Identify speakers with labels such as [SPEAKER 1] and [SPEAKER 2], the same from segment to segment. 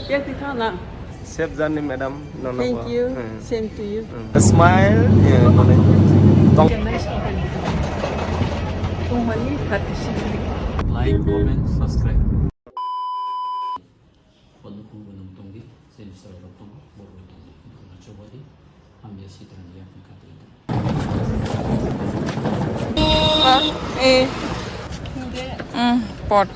[SPEAKER 1] Yeah, Tithana.
[SPEAKER 2] Safe journey, madam. No, no.
[SPEAKER 1] Thank you. Same to you.
[SPEAKER 2] Smile. Yeah, Tong.
[SPEAKER 1] Chennai Tumali 36.
[SPEAKER 3] Like, comment, subscribe. Follow ko ng tunggi, sensor ng tunggi, borong tunggi. Kung coba di, ambil si trangia pangkat itu.
[SPEAKER 1] Pot.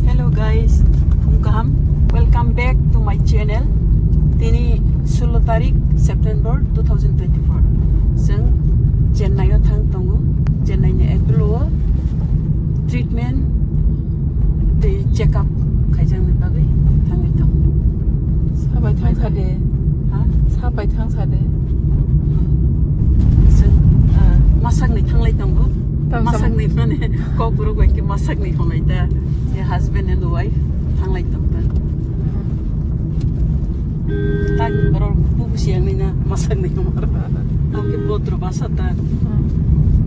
[SPEAKER 1] Hello guys, welcome back to my channel. Tini 16 tarik September 2024. Seng Chennai thang tongu. Chennai ni Apollo treatment the checkup kajang ni bagwi thang itu.
[SPEAKER 4] 사바이 탕사대.
[SPEAKER 1] Ha?
[SPEAKER 4] 사바이 탕사대.
[SPEAKER 1] Seng masak ni thang lai tongu. Masak ni mana kau pura gua ke masak ni hong lai ta. Husband and wife thang lai tongu. Tak baru buku siang ni na masak ni nomor. Aku botro basata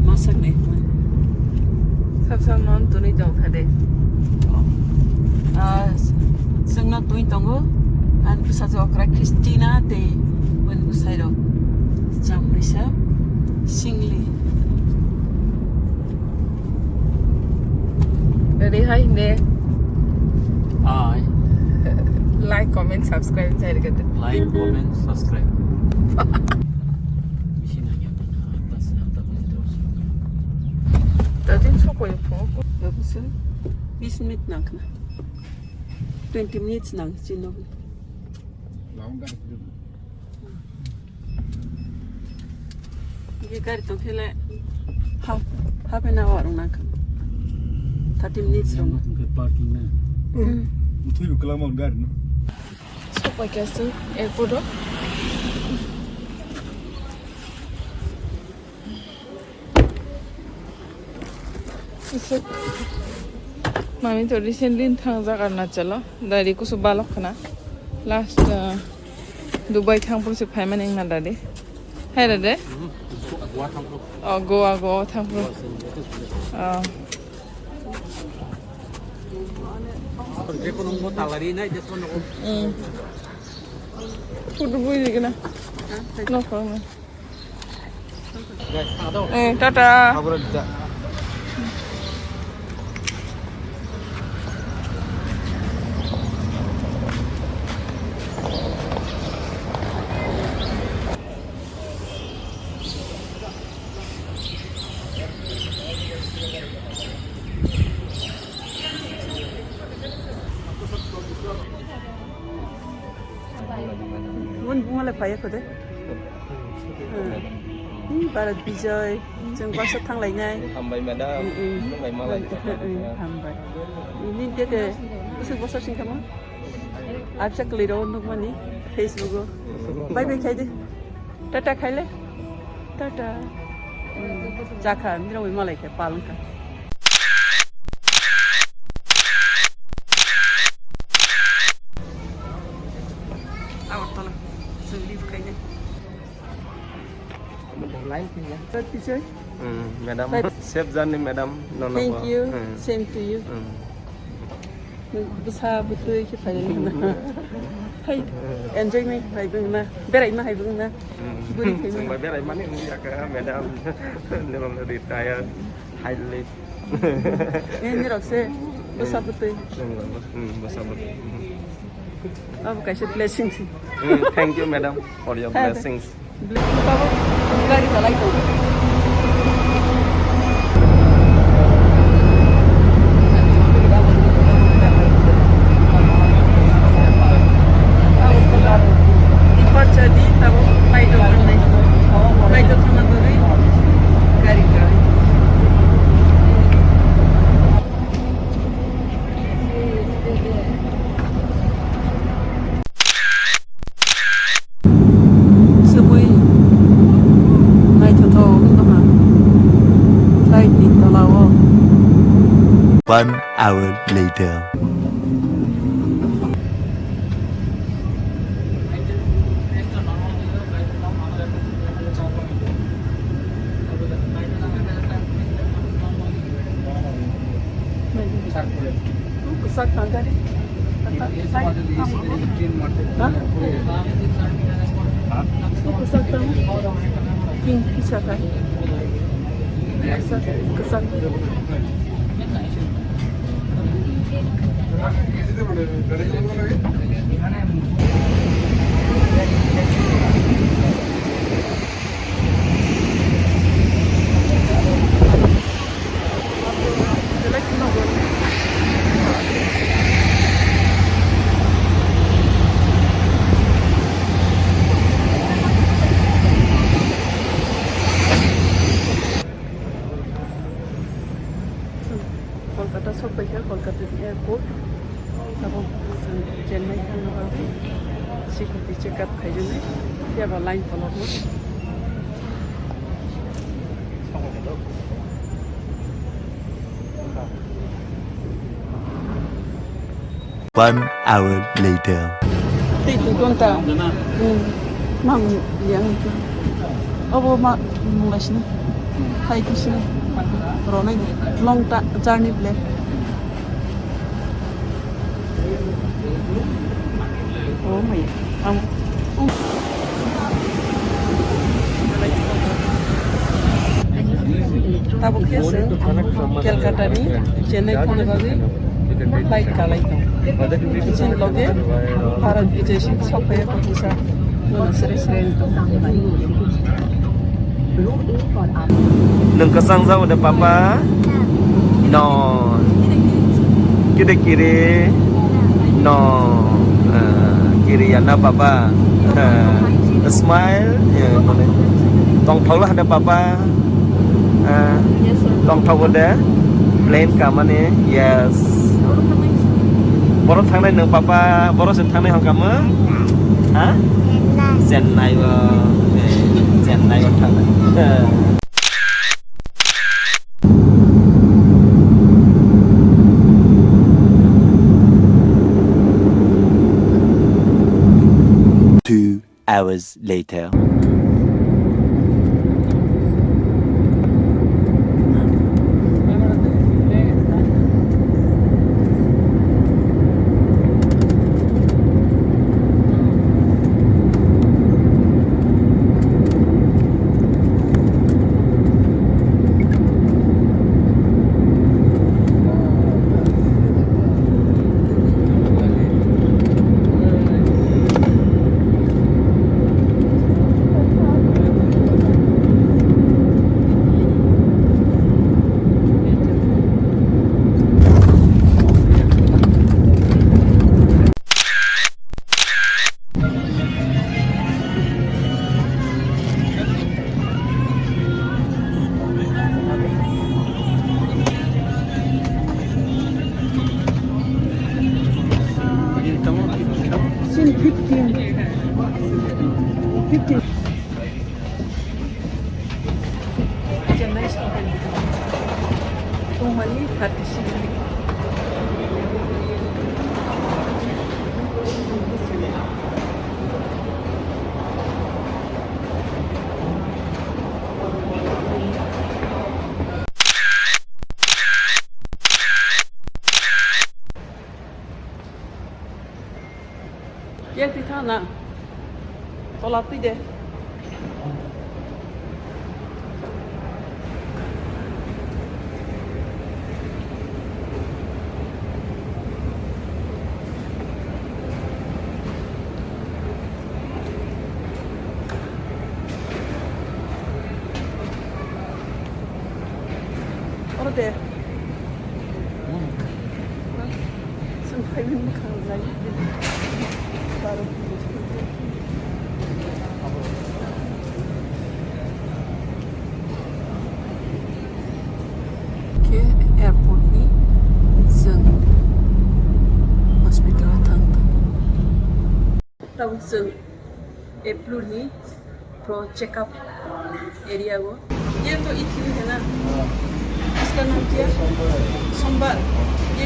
[SPEAKER 1] masak ni.
[SPEAKER 4] 삽삽만 돈이 좀 사대.
[SPEAKER 1] Sengna tuin tongo an pusat okra Christina te wen usairo jamrisa singli.
[SPEAKER 4] Dari hai ne
[SPEAKER 3] Hi,
[SPEAKER 4] like, comment, subscribe saya dekat.
[SPEAKER 3] like, comment, subscribe. Misi nanya atas terus.
[SPEAKER 4] Tadi sok koyo po.
[SPEAKER 1] 여기서 20 minutes 남았나? 20 minutes 남았지 너. 이게 가리 또 필래 half an hour 남았나? 30 minutes 좀.
[SPEAKER 2] Ke parking na. Itu yuk kelama gar no.
[SPEAKER 4] Sok koyo kasi airport. Mami तो recently thang jaga na chalo dari ko su balok khana last Dubai thang por se phaiman eng na dade hai dade Goa thang por
[SPEAKER 3] Kerja ko nung talari na, just one ako.
[SPEAKER 4] food bui digna no problem
[SPEAKER 3] Guys, ano?
[SPEAKER 4] tata
[SPEAKER 2] Aku rada.
[SPEAKER 1] मलाई पायो खोदे भारत विजय जों बासो थांलायनाय
[SPEAKER 2] Hambai madam. Hambai malai.
[SPEAKER 1] हामबाय ini dia ke usuk bosor sing kamu absa keliro untuk mani Facebook bye bye खाइदे Tata खाइले टाटा जाखा मिरा वे मलाई के पालन का Agartala live kayaknya.
[SPEAKER 2] Lain punya.
[SPEAKER 1] Tapi sih.
[SPEAKER 2] Madam. Safe journey, madam. No, no.
[SPEAKER 1] Thank you. Same to you. Bisa betul kita file. Hai, enjoy me. Hai bungna. Berai mah hai bungna. Buri kai mah.
[SPEAKER 2] Berai mana ni ya ke madam. Memang retired. High life.
[SPEAKER 1] Ini rakse. Bisa betul.
[SPEAKER 2] Bisa betul.
[SPEAKER 1] Apa kasih blessings.
[SPEAKER 2] Thank you, madam, for your blessings.
[SPEAKER 1] Bapak, gari talai tu. Jadi, tahu, baik tu mana beri, gari.
[SPEAKER 5] One hour later.
[SPEAKER 1] kesak tangga deh. Kesak tangga. King kesak kan? Kesak. Kolkata sampai ke Kolkata airport. Lalu Chennai kan lalu security checkup kayak ni. Dia line follow pun.
[SPEAKER 5] 1 hour later.
[SPEAKER 1] Itu konta. Mang yang itu. Apa mak mulai sini? Hai tu sini. Rona long journey plan. Oh my. Tabu kiasa. Kolkata ni Chennai kone bagai flight kalai tau. Kecil loge Bharat Vijay Singh sampai ke pusat. Mana seri-seri itu.
[SPEAKER 2] Nung kesang sa udah papa no kiri no kiri yana papa smile ya tong thau lah ada papa tong thau udah plane kamane yes boros thang nung papa boros thang nung kamu ha Chennai Chennai thang
[SPEAKER 5] 2 hours later.
[SPEAKER 1] Chennai Tumali 36. Dia di sana. Tolak tidak. Orada. Sampai makan lagi. Baru. Ke airport ni Zeng hospital thangta. Tahu Zeng April ni pro checkup area वो ये तो इतनी है ना इसका नाम क्या सोमवार ये